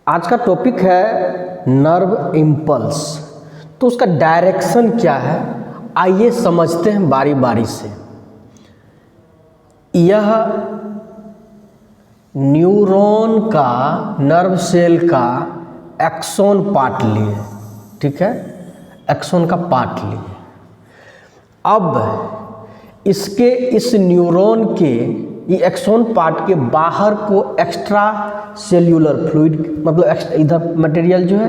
आज का टॉपिक है नर्व इम्पल्स। तो उसका डायरेक्शन क्या है, आइए समझते हैं बारी बारी से। यह न्यूरॉन का, नर्व सेल का एक्सॉन पार्ट लिए, ठीक है, एक्सॉन का पार्ट लिए। अब इसके इस न्यूरॉन के ये एक्सॉन पार्ट के बाहर को एक्स्ट्रा सेल्यूलर फ्लूइड, मतलब इधर मटेरियल जो है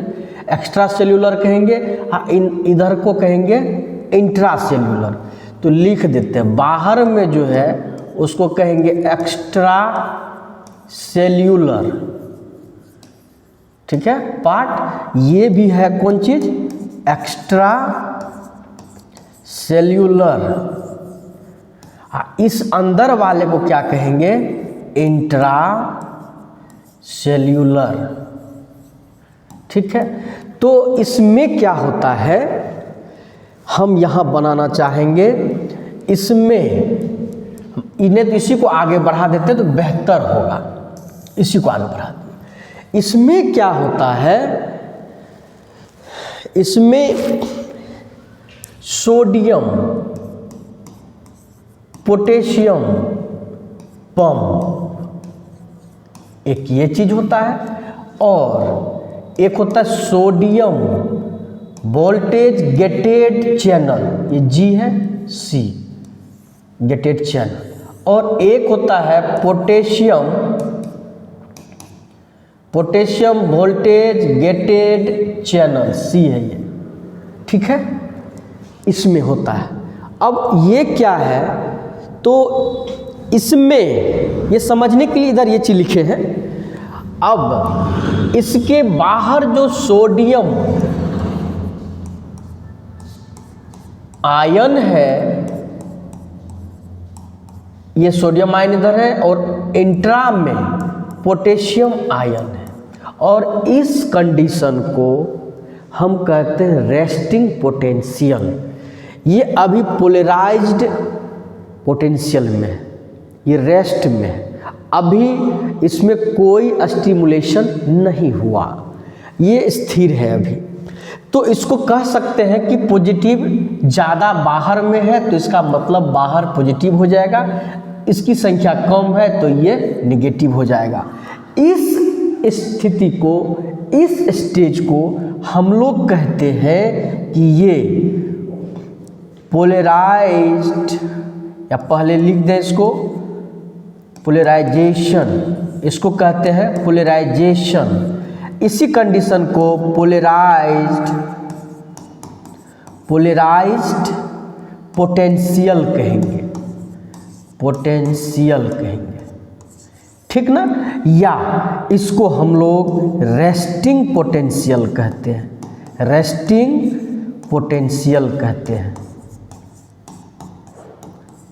एक्स्ट्रा सेल्यूलर कहेंगे, हाँ इधर को कहेंगे इंट्रा सेल्यूलर। तो लिख देते हैं, बाहर में जो है उसको कहेंगे एक्स्ट्रा सेल्यूलर, ठीक है पार्ट। ये भी है कौन चीज, एक्स्ट्रा सेल्यूलर। इस अंदर वाले को क्या कहेंगे, इंट्रा सेल्यूलर, ठीक है। तो इसमें क्या होता है, हम यहाँ बनाना चाहेंगे, इसमें इन्हें तो इसी को आगे बढ़ा देते तो बेहतर होगा, इसी को आगे बढ़ा देते। इसमें क्या होता है, इसमें सोडियम पोटेशियम पंप एक ये चीज होता है, और एक होता है सोडियम वोल्टेज गेटेड चैनल, ये जी है, सी गेटेड चैनल। और एक होता है पोटेशियम वोल्टेज गेटेड चैनल, सी है ये, ठीक है, इसमें होता है। अब ये क्या है, तो इसमें ये समझने के लिए इधर ये चीज लिखे हैं। अब इसके बाहर जो सोडियम आयन है, ये सोडियम आयन इधर है, और इंट्रा में पोटेशियम आयन है, और इस कंडीशन को हम कहते हैं रेस्टिंग पोटेंशियल। ये अभी पोलराइज्ड पोटेंशियल में, ये रेस्ट में, अभी इसमें कोई स्टिमुलेशन नहीं हुआ, ये स्थिर है अभी। तो इसको कह सकते हैं कि पॉजिटिव ज़्यादा बाहर में है तो इसका मतलब बाहर पॉजिटिव हो जाएगा, इसकी संख्या कम है तो ये निगेटिव हो जाएगा। इस स्थिति को, इस स्टेज को हम लोग कहते हैं कि ये पोलराइज्ड, या पहले लिख दें इसको पोलराइजेशन, इसको कहते हैं पोलराइजेशन। इसी कंडीशन को पोलराइज्ड पोटेंशियल कहेंगे, पोटेंशियल कहेंगे, ठीक ना। या इसको हम लोग रेस्टिंग पोटेंशियल कहते हैं, रेस्टिंग पोटेंशियल कहते हैं,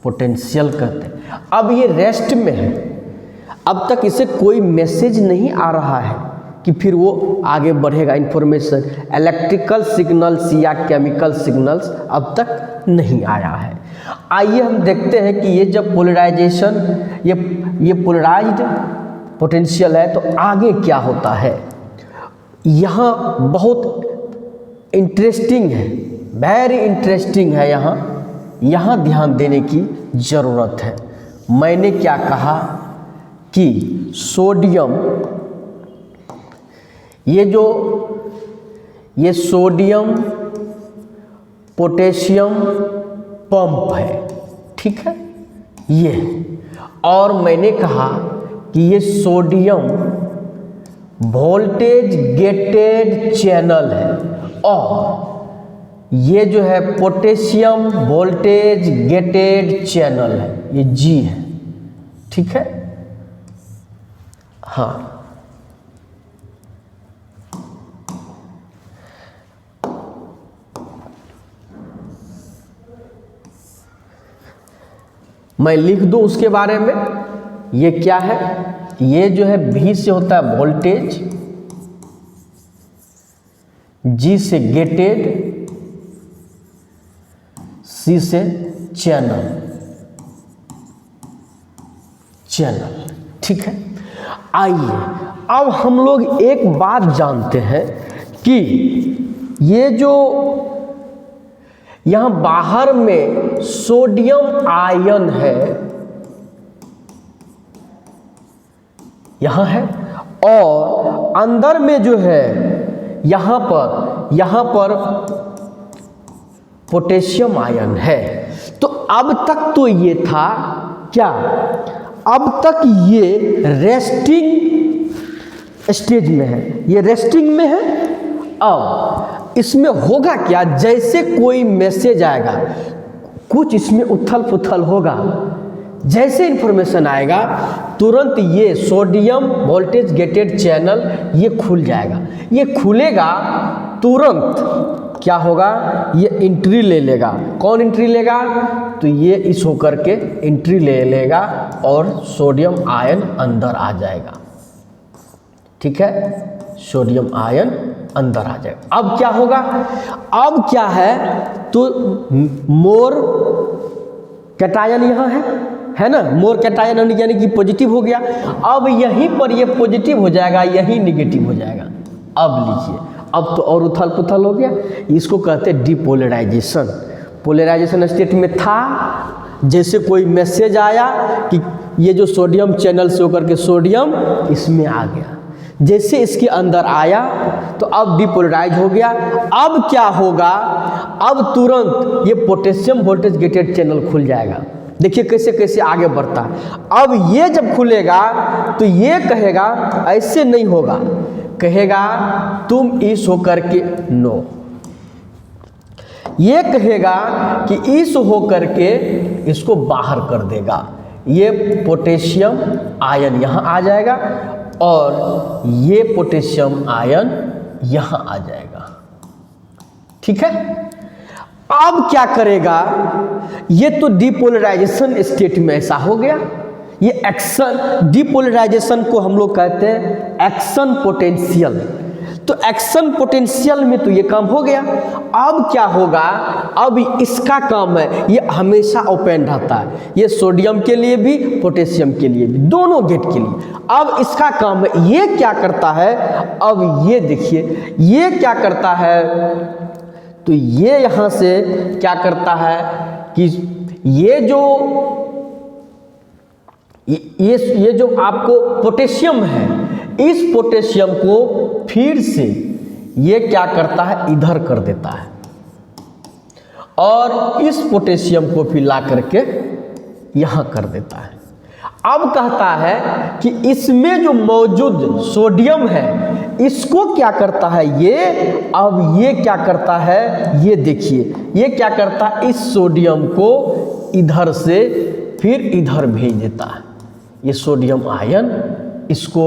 पोटेंशियल कहते हैं। अब ये रेस्ट में है, अब तक इसे कोई मैसेज नहीं आ रहा है कि फिर वो आगे बढ़ेगा, इंफॉर्मेशन, इलेक्ट्रिकल सिग्नल्स या केमिकल सिग्नल्स अब तक नहीं आया है। आइए हम देखते हैं कि ये जब पोलराइजेशन, ये पोलराइज्ड पोटेंशियल है तो आगे क्या होता है। यहाँ बहुत इंटरेस्टिंग है, वेरी इंटरेस्टिंग है, यहाँ ध्यान देने की ज़रूरत है। मैंने क्या कहा कि सोडियम, ये सोडियम पोटेशियम पंप है, ठीक है ये, और मैंने कहा कि ये सोडियम वोल्टेज गेटेड चैनल है, और ये जो है पोटेशियम वोल्टेज गेटेड चैनल है, ये जी है, ठीक है। हाँ, मैं लिख दूं उसके बारे में, ये क्या है, ये जो है V से होता है वोल्टेज, G से गेटेड, C से चैनल, ठीक है। आइए अब हम लोग एक बात जानते हैं कि ये जो यहाँ बाहर में सोडियम आयन है, यहाँ है, और अंदर में जो है यहाँ पर पोटेशियम आयन है। तो अब तक तो ये था क्या, अब तक ये रेस्टिंग स्टेज में है, ये रेस्टिंग में है। अब इसमें होगा क्या, जैसे कोई मैसेज आएगा, कुछ इसमें उथल पुथल होगा, जैसे इंफॉर्मेशन आएगा तुरंत ये सोडियम वोल्टेज गेटेड चैनल ये खुल जाएगा। ये खुलेगा तुरंत क्या होगा, ये एंट्री ले लेगा। कौन एंट्री लेगा, तो ये इस होकर के एंट्री ले लेगा और सोडियम आयन अंदर आ जाएगा। ठीक है, सोडियम आयन अंदर आ जाएगा। अब क्या होगा, अब क्या है, तो मोर कैटायन यहाँ है ना, मोर कैटायन यानी कि पॉजिटिव हो गया। अब यहीं पर ये पॉजिटिव हो जाएगा, यहीं निगेटिव हो जाएगा। अब लीजिए, अब तो और उथल पुथल हो गया। इसको कहते हैं डिपोलराइजेशन। पोलराइजेशन स्टेट में था, जैसे कोई मैसेज आया कि ये जो सोडियम चैनल से होकर के सोडियम इसमें आ गया, जैसे इसके अंदर आया तो अब डिपोलराइज हो गया। अब क्या होगा, अब तुरंत ये पोटेशियम वोल्टेज गेटेड चैनल खुल जाएगा। देखिए कैसे कैसे आगे बढ़ता है। अब ये जब खुलेगा तो ये कहेगा ऐसे नहीं होगा, कहेगा तुम इस होकर के नो, ये कहेगा कि इस होकर के इसको बाहर कर देगा। ये पोटेशियम आयन यहाँ आ जाएगा और ये पोटेशियम आयन यहाँ आ जाएगा। ठीक है, अब क्या करेगा, ये तो डिपोलराइजेशन स्टेट में ऐसा हो गया। ये एक्शन, डिपोलराइजेशन को हम लोग कहते हैं एक्शन पोटेंशियल। तो एक्शन पोटेंशियल में तो ये काम हो गया। अब क्या होगा, अब इसका काम है, ये हमेशा ओपन रहता है, ये सोडियम के लिए भी पोटेशियम के लिए भी, दोनों गेट के लिए। अब इसका काम है, ये क्या करता है, अब ये देखिए ये क्या करता है, तो ये यहाँ से क्या करता है कि ये जो आपको पोटेशियम है, इस पोटेशियम को फिर से ये क्या करता है, इधर कर देता है, और इस पोटेशियम को फिर ला करके यहाँ कर देता है। अब कहता है कि इसमें जो मौजूद सोडियम है इसको क्या करता है ये, अब ये क्या करता है, ये देखिए ये क्या करता है, इस सोडियम को इधर से फिर इधर भेज देता है। ये सोडियम आयन इसको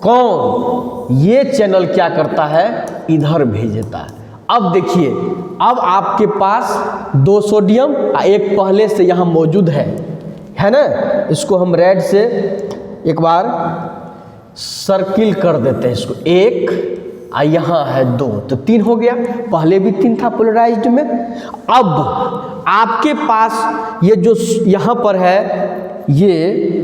कौन, ये चैनल क्या करता है, इधर भेज देता है। अब देखिए, अब आपके पास दो सोडियम एक पहले से यहाँ मौजूद है ना, इसको हम रेड से एक बार सर्किल कर देते हैं इसको, एक यहाँ है दो, तो तीन हो गया, पहले भी तीन था पोलराइज्ड में। अब आपके पास ये जो यहाँ पर है, ये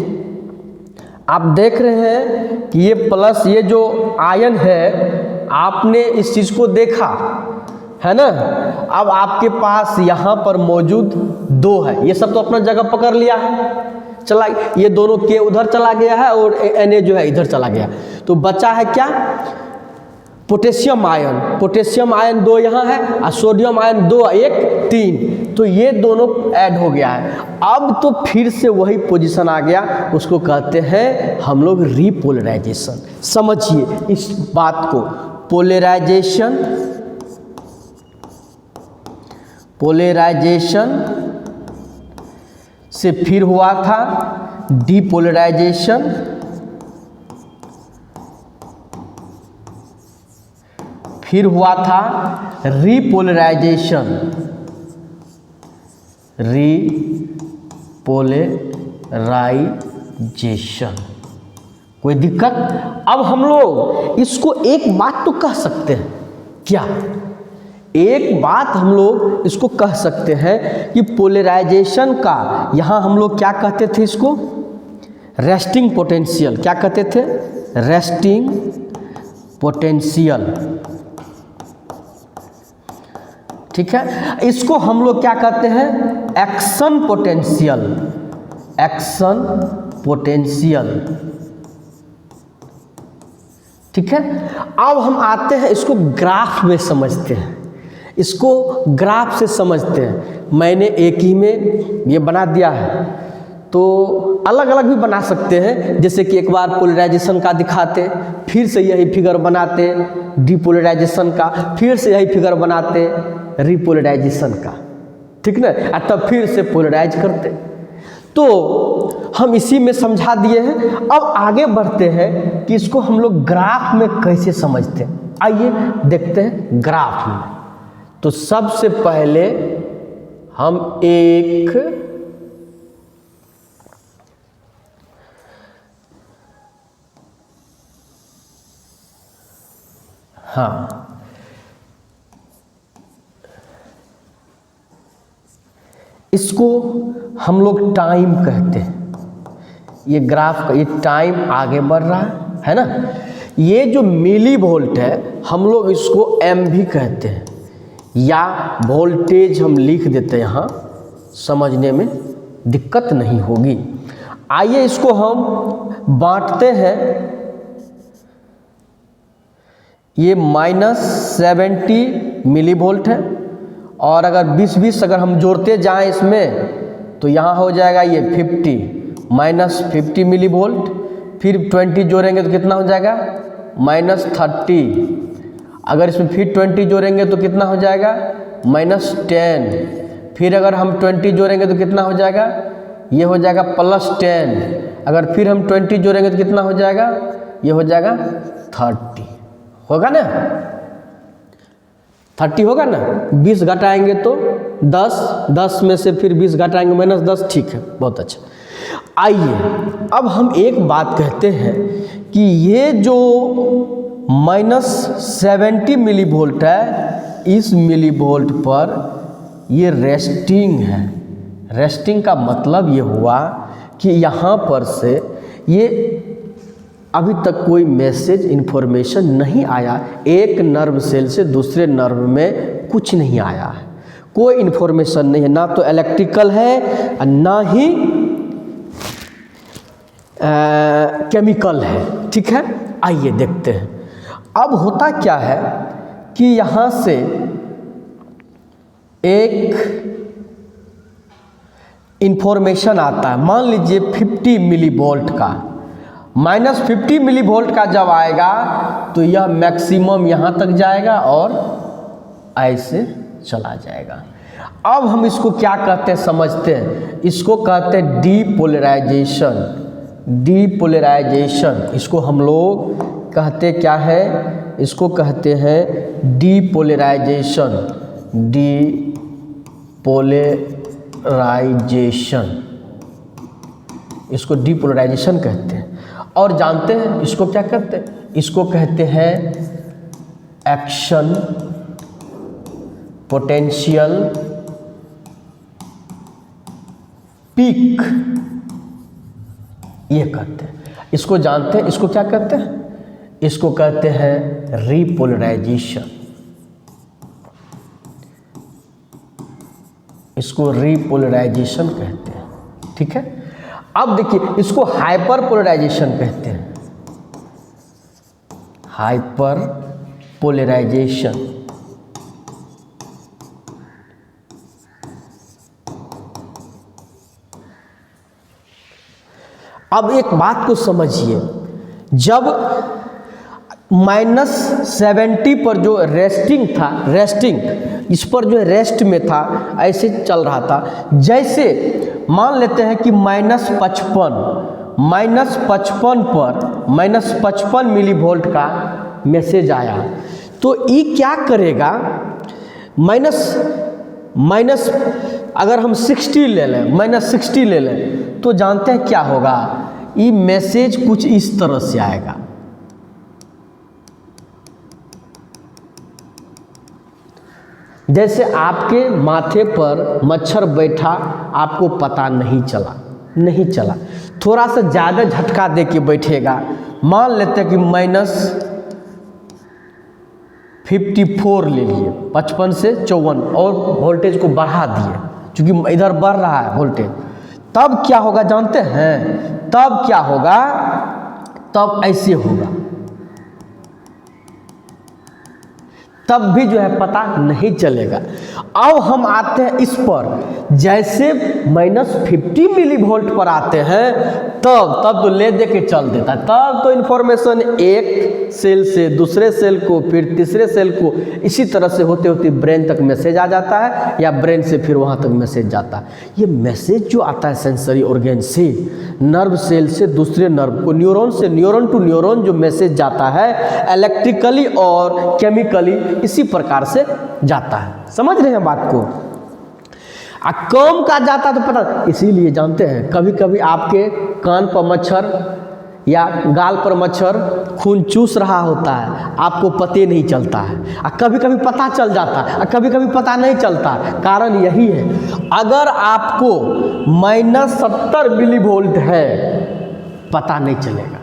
आप देख रहे हैं कि ये प्लस, ये जो आयन है, आपने इस चीज़ को देखा है ना। अब आपके पास यहाँ पर मौजूद दो है, ये सब तो अपना जगह पकड़ लिया है, चला, ये दोनों के उधर चला गया है और Na जो है इधर चला गया, तो बचा है क्या, पोटेशियम आयन। पोटेशियम आयन दो यहाँ है और सोडियम आयन दो, एक तीन, तो ये दोनों ऐड हो गया है। अब तो फिर से वही पोजीशन आ गया, उसको कहते हैं हम लोग रीपोलराइजेशन। समझिए इस बात को, पोलराइजेशन, पोलराइजेशन से फिर हुआ था डीपोलराइजेशन, फिर हुआ था रीपोलराइजेशन, रीपोलराइजेशन। कोई दिक्कत? अब हम लोग इसको एक बात तो कह सकते हैं, क्या एक बात हम लोग इसको कह सकते हैं कि पोलराइजेशन का यहाँ हम लोग क्या कहते थे, इसको रेस्टिंग पोटेंशियल, क्या कहते थे, रेस्टिंग पोटेंशियल, ठीक है। इसको हम लोग क्या कहते हैं, एक्शन पोटेंशियल, एक्शन पोटेंशियल, ठीक है। अब हम आते हैं इसको ग्राफ में समझते हैं, इसको ग्राफ से समझते हैं। मैंने एक ही में ये बना दिया है, तो अलग अलग भी बना सकते हैं, जैसे कि एक बार पोलराइजेशन का दिखाते, फिर से यही फिगर बनाते डिपोलराइजेशन का, फिर से यही फिगर बनाते रिपोलराइजेशन का, ठीक ना, और तब फिर से पोलराइज करते। तो हम इसी में समझा दिए हैं। अब आगे बढ़ते हैं कि इसको हम लोग ग्राफ में कैसे समझते हैं। आइए देखते हैं ग्राफ में। तो सबसे पहले हम एक इसको हम लोग टाइम कहते हैं। ये ग्राफ का ये टाइम आगे बढ़ रहा है ना। ये जो मिली वोल्ट है हम लोग इसको एम भी कहते हैं, या वोल्टेज हम लिख देते हैं, यहाँ समझने में दिक्कत नहीं होगी। आइए इसको हम बांटते हैं। ये -70 मिली वोल्ट है, और अगर 20-20 अगर हम जोड़ते जाएं इसमें तो यहाँ हो जाएगा ये 50 -50 मिली वोल्ट, फिर 20 जोड़ेंगे तो कितना हो जाएगा -30, अगर इसमें फिर 20 जोड़ेंगे तो कितना हो जाएगा -10, फिर अगर हम 20 जोड़ेंगे तो कितना हो जाएगा, ये हो जाएगा +10, अगर फिर हम 20 जोड़ेंगे तो कितना हो जाएगा, ये हो जाएगा 30, होगा ना 30 होगा ना। 20 घटाएंगे तो 10, 10 में से फिर 20 घटाएंगे -10, ठीक है, बहुत अच्छा। आइए अब हम एक बात कहते हैं कि ये जो -70 मिली वोल्ट है, इस मिली वोल्ट पर ये रेस्टिंग है। रेस्टिंग का मतलब ये हुआ कि यहाँ पर से ये अभी तक कोई मैसेज इन्फॉर्मेशन नहीं आया, एक नर्व सेल से दूसरे नर्व में कुछ नहीं आया है, कोई इन्फॉर्मेशन नहीं है, ना तो इलेक्ट्रिकल है ना ही केमिकल है, ठीक है। आइए देखते हैं। अब होता क्या है कि यहाँ से एक इन्फॉर्मेशन आता है, मान लीजिए 50 मिली वोल्ट का, -50 मिली वोल्ट का जब आएगा तो यह मैक्सिमम यहाँ तक जाएगा और ऐसे चला जाएगा। अब हम इसको क्या कहते हैं समझते हैं, इसको कहते हैं डीपोलराइजेशन। डीपोलराइजेशन इसको हम लोग कहते क्या है, इसको कहते हैं डीपोलराइजेशन। डीपोलराइजेशन, इसको डीपोलराइजेशन कहते हैं। और जानते हैं इसको क्या कहते हैं, इसको कहते हैं एक्शन पोटेंशियल पीक, ये कहते हैं। इसको जानते हैं, इसको क्या कहते हैं, इसको कहते हैं रीपोलराइजेशन। इसको रीपोलराइजेशन कहते हैं, ठीक है। अब देखिए इसको हाइपर पोलराइजेशन कहते हैं। हाइपर पोलराइजेशन, अब एक बात को समझिए, जब -70 पर जो रेस्टिंग था, रेस्टिंग इस पर जो रेस्ट में था, ऐसे चल रहा था, जैसे मान लेते हैं कि -55 पर -55 मिली वोल्ट का मैसेज आया, तो ये क्या करेगा, माइनस अगर हम 60 ले लें, -60 ले लें, तो जानते हैं क्या होगा, ये मैसेज कुछ इस तरह से आएगा। जैसे आपके माथे पर मच्छर बैठा, आपको पता नहीं चला, थोड़ा सा ज़्यादा झटका दे के बैठेगा मान लेते हैं कि -54 ले लिए, 55 से 54, और वोल्टेज को बढ़ा दिए क्योंकि इधर बढ़ रहा है वोल्टेज। तब क्या होगा जानते हैं? तब क्या होगा? तब ऐसे होगा, तब भी जो है पता नहीं चलेगा। अब हम आते हैं इस पर, जैसे -50 मिली वोल्ट पर आते हैं तब तो ले दे के चल देता है। तब तो इन्फॉर्मेशन एक सेल से दूसरे सेल को, फिर तीसरे सेल को, इसी तरह से होते होते ब्रेन तक मैसेज आ जाता है, या ब्रेन से फिर वहाँ तक मैसेज जाता है। ये मैसेज जो आता है सेंसरी ऑर्गन से, नर्व सेल से दूसरे नर्व को, न्यूरॉन से, न्यूरॉन टू न्यूरॉन जो मैसेज जाता है इलेक्ट्रिकली और केमिकली, इसी प्रकार से जाता है। समझ रहे हैं बात को? कम का जाता तो पता, इसीलिए जानते हैं कभी कभी आपके कान पर मच्छर या गाल पर मच्छर खून चूस रहा होता है, आपको पता नहीं चलता है, कभी कभी पता चल जाता है, कभी कभी पता नहीं चलता। कारण यही है, अगर आपको -70 मिली वोल्ट है, पता नहीं चलेगा,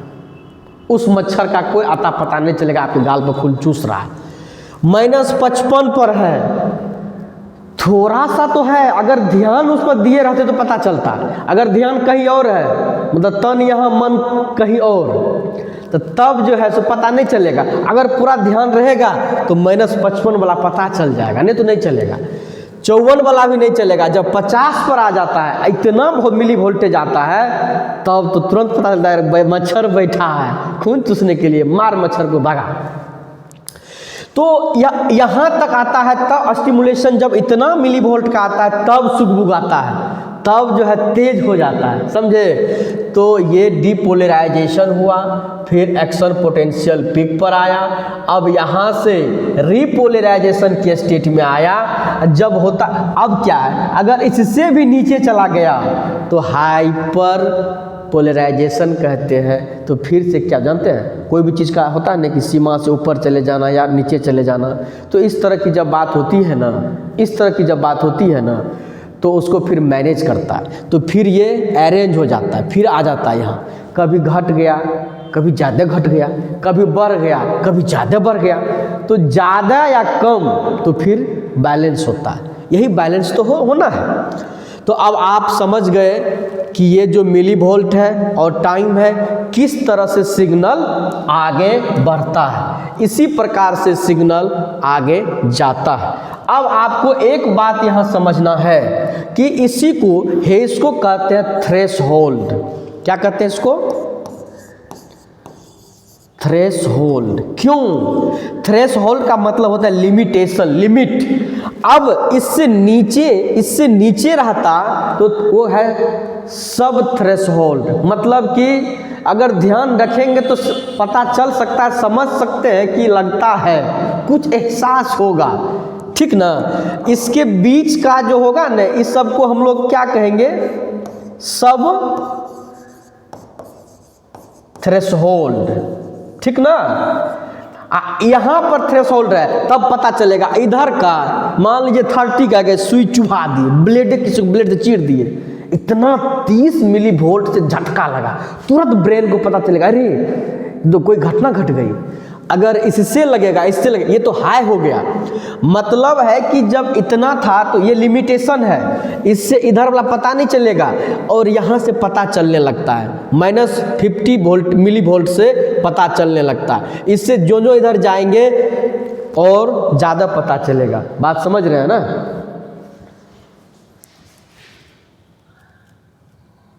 उस मच्छर का कोई आता पता नहीं चलेगा आपके गाल पर खून चूस रहा है। -55 पर है, थोड़ा सा तो है, अगर ध्यान उस पर दिए रहते तो पता चलता। अगर ध्यान कहीं और है, मतलब तन यहाँ मन कहीं और, तो तब जो है सो पता नहीं चलेगा। अगर पूरा ध्यान रहेगा तो -55 वाला पता चल जाएगा, नहीं तो नहीं चलेगा। 54 वाला भी नहीं चलेगा। जब 50 पर आ जाता है, इतना मिली वोल्टेज आता है, तब तो तुरंत पता चलता है मच्छर बैठा है खून चूसने के लिए, मार मच्छर को भगा। तो यहाँ तक आता है, तब स्टिमुलेशन जब इतना मिली वोल्ट का आता है, तब सुगबुग आता है, तब जो है तेज हो जाता है। समझे? तो ये डीपोलराइजेशन हुआ, फिर एक्शन पोटेंशियल पीक पर आया, अब यहाँ से रीपोलराइजेशन के स्टेट में आया। जब होता, अब क्या है, अगर इससे भी नीचे चला गया तो हाइपर पोलराइजेशन कहते हैं। तो फिर से क्या जानते हैं, कोई भी चीज़ का होता है ना कि सीमा से ऊपर चले जाना या नीचे चले जाना, तो इस तरह की जब बात होती है ना, इस तरह की जब बात होती है ना, तो उसको फिर मैनेज करता है। तो फिर ये अरेंज हो जाता है, फिर आ जाता है यहाँ, कभी घट गया, कभी ज़्यादा घट गया, कभी बढ़ गया, कभी ज़्यादा बढ़ गया। तो ज़्यादा या कम तो फिर बैलेंस होता है, यही बैलेंस तो होना है। तो अब आप समझ गए कि ये जो मिली वोल्ट है और टाइम है, किस तरह से सिग्नल आगे बढ़ता है, इसी प्रकार से सिग्नल आगे जाता है। अब आपको एक बात यहाँ समझना है कि इसी को इसको कहते हैं थ्रेशहोल्ड। क्या कहते हैं इसको? थ्रेशहोल्ड। क्यों? थ्रेशहोल्ड का मतलब होता है लिमिटेशन, लिमिट। अब इससे नीचे रहता तो वो है सब थ्रेशहोल्ड। मतलब कि अगर ध्यान रखेंगे तो पता चल सकता है, समझ सकते हैं कि लगता है, कुछ एहसास होगा, ठीक ना। इसके बीच का जो होगा ना, इस सब को हम लोग क्या कहेंगे? सब थ्रेशहोल्ड, ठीक ना। यहाँ पर थ्रेशहोल्ड है, तब पता चलेगा। इधर का मान लीजिए 30 का गए, सुई चुभा दिए, ब्लेड से चीर दिए, इतना 30 मिली वोल्ट से झटका लगा, तुरंत ब्रेन को पता चलेगा अरे तो कोई घटना घट गई। अगर इससे लगेगा, इससे लगेगा, ये तो हाई हो गया। मतलब है कि जब इतना था तो ये लिमिटेशन है, इससे इधर वाला पता नहीं चलेगा और यहाँ से पता चलने लगता है। -50 वोल्ट मिली वोल्ट से पता चलने लगता है। इससे जो इधर जाएंगे और ज़्यादा पता चलेगा। बात समझ रहे हैं ना?